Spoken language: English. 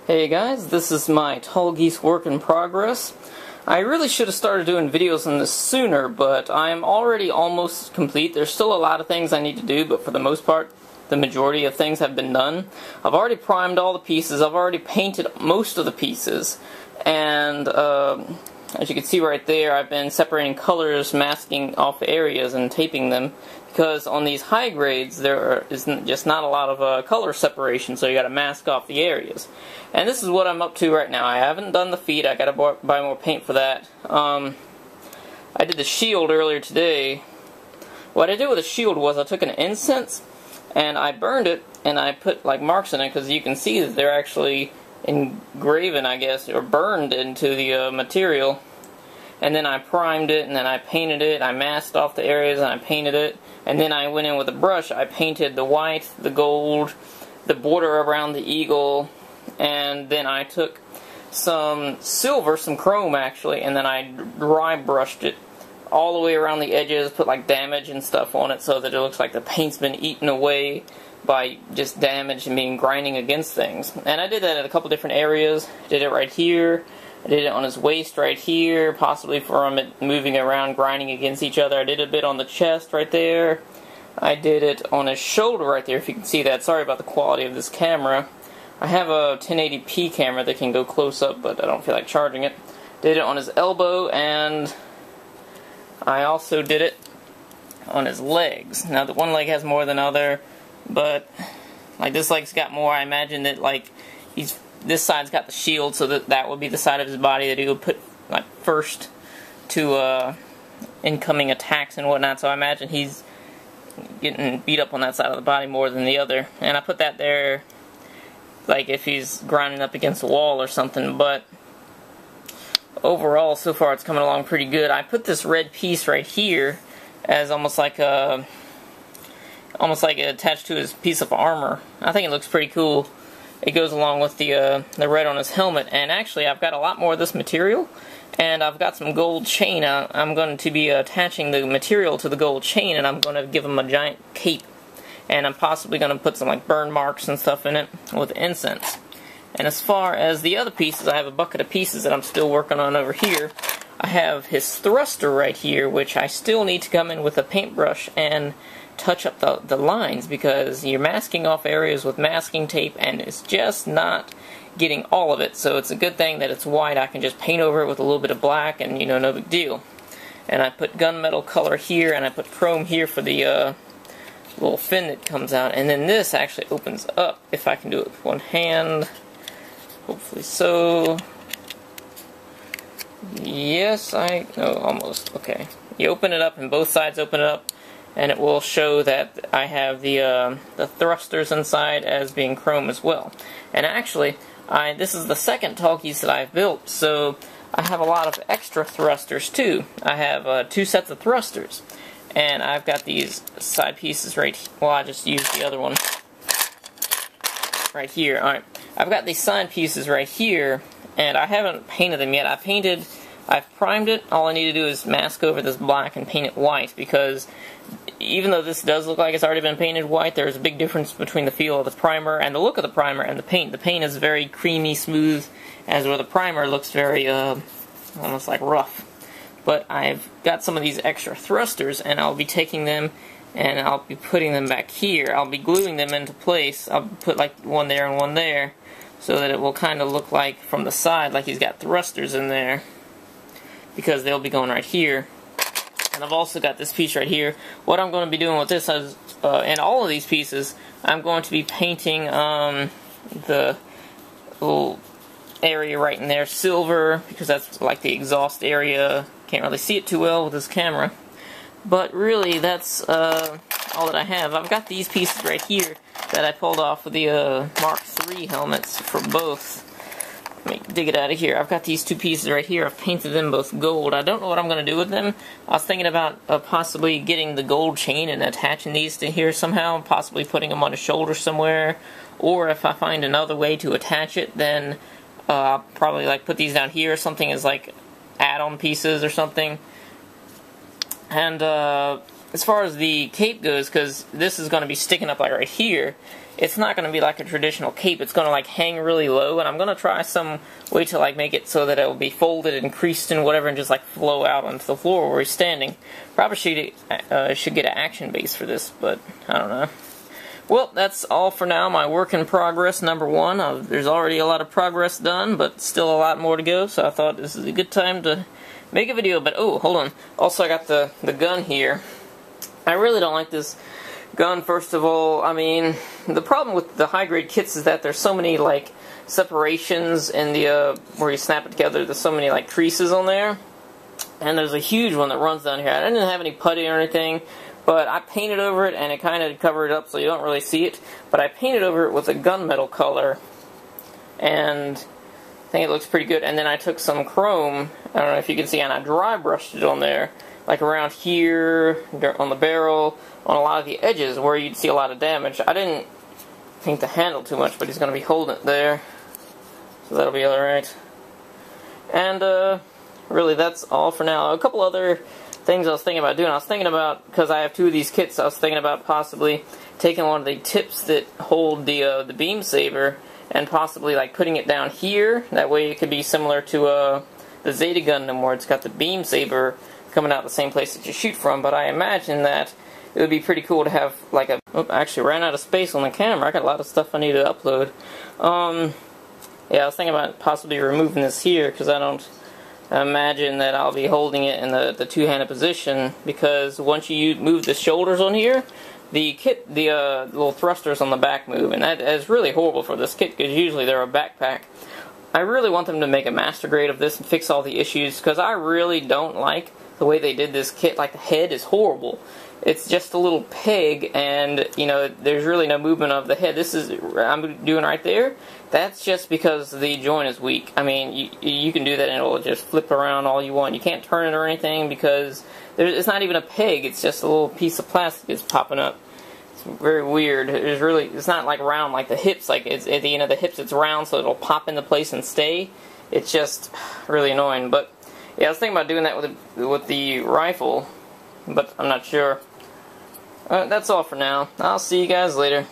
Hey guys, this is my Tallgeese work in progress. I really should have started doing videos on this sooner, but I'm already almost complete. There's still a lot of things I need to do, but for the most part, the majority of things have been done. I've already primed all the pieces, I've already painted most of the pieces, and as you can see right there, I've been separating colors, masking off areas, and taping them, because on these high grades there is just not a lot of color separation, so you got to mask off the areas. And this is what I'm up to right now. I haven't done the feet. I got to buy more paint for that. I did the shield earlier today. What I did with the shield was I took an incense and I burned it, and I put like marks in it, because you can see that they're actually engraven, I guess, or burned into the material. And then I primed it, and then I painted it. I masked off the areas, and I painted it. And then I went in with a brush. I painted the white, the gold, the border around the eagle, and then I took some silver, some chrome actually, and then I dry brushed it all the way around the edges, put like damage and stuff on it so that it looks like the paint's been eaten away by just damage and being grinding against things. And I did that in a couple different areas. I did it right here. I did it on his waist right here, possibly from it moving around, grinding against each other. I did a bit on the chest right there. I did it on his shoulder right there, if you can see that. Sorry about the quality of this camera. I have a 1080p camera that can go close up, but I don't feel like charging it. Did it on his elbow, and I also did it on his legs. Now, the one leg has more than the other, but like this leg's got more. I imagine that like this side's got the shield, so that would be the side of his body that he would put like first to incoming attacks and whatnot. So I imagine he's getting beat up on that side of the body more than the other. And I put that there like if he's grinding up against a wall or something. But overall, so far it's coming along pretty good. I put this red piece right here as almost like attached to his piece of armor. I think it looks pretty cool. It goes along with the red on his helmet. And actually, I've got a lot more of this material, and I've got some gold chain. I'm going to be attaching the material to the gold chain, and I'm going to give him a giant cape. And I'm possibly going to put some like burn marks and stuff in it with incense. And as far as the other pieces, I have a bucket of pieces that I'm still working on over here. I have his thruster right here, which I still need to come in with a paintbrush and touch up the lines, because you're masking off areas with masking tape and it's just not getting all of it. So it's a good thing that it's white. I can just paint over it with a little bit of black, and you know, no big deal. And I put gunmetal color here, and I put chrome here for the little fin that comes out. And then this actually opens up, if I can do it with one hand. Hopefully so. Yes, no, almost. Okay. You open it up, and both sides open it up, and it will show that I have the thrusters inside as being chrome as well. And actually, this is the second Tallgeese that I've built, so I have a lot of extra thrusters too. I have 2 sets of thrusters, and I've got these side pieces right here. Well, I just used the other one right here. Alright, I've got these side pieces right here, and I haven't painted them yet. I've primed it. All I need to do is mask over this black and paint it white, because even though this does look like it's already been painted white, there's a big difference between the feel of the primer and the look of the primer and the paint. The paint is very creamy, smooth, as where the primer looks very almost like rough. But I've got some of these extra thrusters, and I'll be taking them and I'll be putting them back here. I'll be gluing them into place. I'll put like one there and one there, so that it will kind of look like from the side like he's got thrusters in there, because they'll be going right here. And I've also got this piece right here. What I'm going to be doing with this is, in all of these pieces, I'm going to be painting the little area right in there silver, because that's like the exhaust area. Can't really see it too well with this camera. But really, that's all that I have. I've got these pieces right here that I pulled off with the Mark III helmets for both. Let me dig it out of here. I've got these 2 pieces right here. I've painted them both gold. I don't know what I'm going to do with them. I was thinking about possibly getting the gold chain and attaching these to here somehow, possibly putting them on a shoulder somewhere. Or if I find another way to attach it, then I'll probably like put these down here or something as like add-on pieces or something. And as far as the cape goes, because this is going to be sticking up like right here, it's not going to be like a traditional cape. It's going to like hang really low, and I'm going to try some way to like make it so that it will be folded and creased and whatever, and just like flow out onto the floor where he's standing. Probably should get an action base for this, but I don't know. Well, that's all for now. My work in progress number 1. There's already a lot of progress done, but still a lot more to go, so I thought this is a good time to make a video. But oh, hold on. Also, I got the gun here. I really don't like this gun. First of all, I mean, the problem with the high-grade kits is that there's so many like separations in the where you snap it together. There's so many like creases on there, and there's a huge one that runs down here. I didn't have any putty or anything, but I painted over it, and it kind of covered it up so you don't really see it. But I painted over it with a gunmetal color, and I think it looks pretty good. And then I took some chrome, I don't know if you can see, and I dry brushed it on there, like around here, on the barrel, on a lot of the edges where you'd see a lot of damage. I didn't paint the handle too much, but he's going to be holding it there, so that'll be alright. And really that's all for now. A couple other things I was thinking about doing. I was thinking about, because I have 2 of these kits, I was thinking about possibly taking one of the tips that hold the beam saber and possibly like putting it down here. That way it could be similar to the Zeta Gundam, where it's got the beam saber coming out the same place that you shoot from. But I imagine that it would be pretty cool to have like a... Oh, I actually ran out of space on the camera. I got a lot of stuff I need to upload. Yeah, I was thinking about possibly removing this here, because I don't imagine that I'll be holding it in the two-handed position, because once you move the shoulders on here, the little thrusters on the back move, and that is really horrible for this kit, because usually they're a backpack. I really want them to make a master grade of this and fix all the issues, because I really don't like the way they did this kit. Like, the head is horrible. It's just a little peg, and, you know, there's really no movement of the head. This is, I'm doing right there, that's just because the joint is weak. I mean, you can do that and it'll just flip around all you want. You can't turn it or anything, because it's not even a peg, it's just a little piece of plastic that's popping up. It's very weird. It's not like round like the hips, like it's, at the end of the hips it's round, so it'll pop into place and stay. It's just really annoying. But yeah, I was thinking about doing that with the rifle, but I'm not sure. That's all for now. I'll see you guys later.